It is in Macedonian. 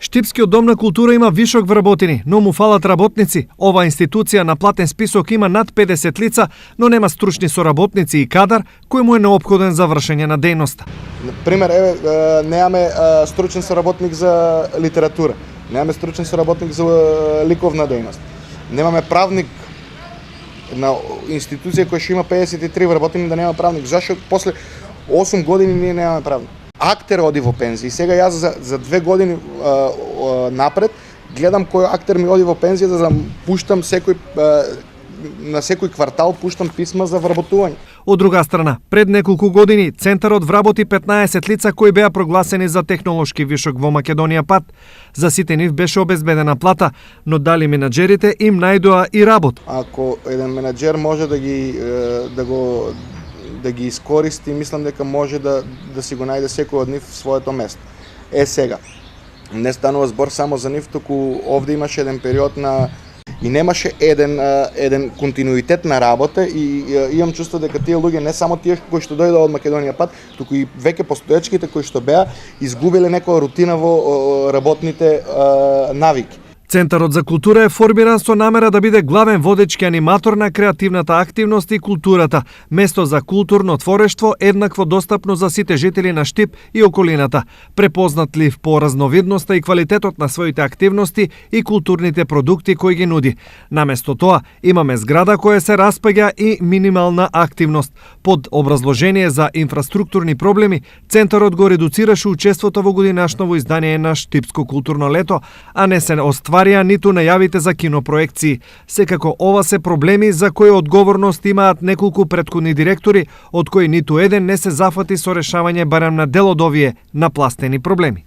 Штипскиот дом на култура има вишок вработени, но му фалат работници. Ова институција на платен список има над 50 лица, но нема стручни соработници и кадар кој му е неопходен за вршење на дејноста. Пример, немаме стручен соработник за литература, немаме стручен соработник за ликовна дејност, немаме правник на институција која што има 53 вработени да нема правник. Зашто после 8 години ние немаме правник? Актер оди во пензија. Сега јас за 2 години напред гледам кој актер ми оди во пензија да пуштам на секој квартал пуштам писма за вработување. Од друга страна, пред неколку години Центарот вработи 15 лица кои беа прогласени за технолошки вишок во Македонија ПАТ. За сите нив беше обезбедена плата, но дали менаџерите им најдоа и работа. Ако еден менаџер може да ги искористи, мислам дека може да си го најде секој од нив своето место. Сега, не станува збор само за нив, туку овде имаше еден период и немаше еден континуитет на работа и имам чувство дека тие луѓе, не само тие кои што дојдоа од Македонија ПАТ, туку и веќе постоечките кои што беа изгубиле некоја рутина во работните навики. Центарот за култура е формиран со намера да биде главен водечки аниматор на креативната активност и културата, место за културно творештво еднакво достапно за сите жители на Штип и околината, препознатлив по разновидноста и квалитетот на своите активности и културните продукти кои ги нуди. Наместо тоа, имаме зграда која се распаѓа и минимална активност. Под образложение за инфраструктурни проблеми, Центарот го редуцираше учеството во годинашново издание на Штипско културно лето, а не се остварија ниту најавите за кинопроекции. Секако ова се проблеми за кои одговорност имаат неколку претходни директори, од кои ниту еден не се зафати со решавање барем на дел од овие напластени проблеми.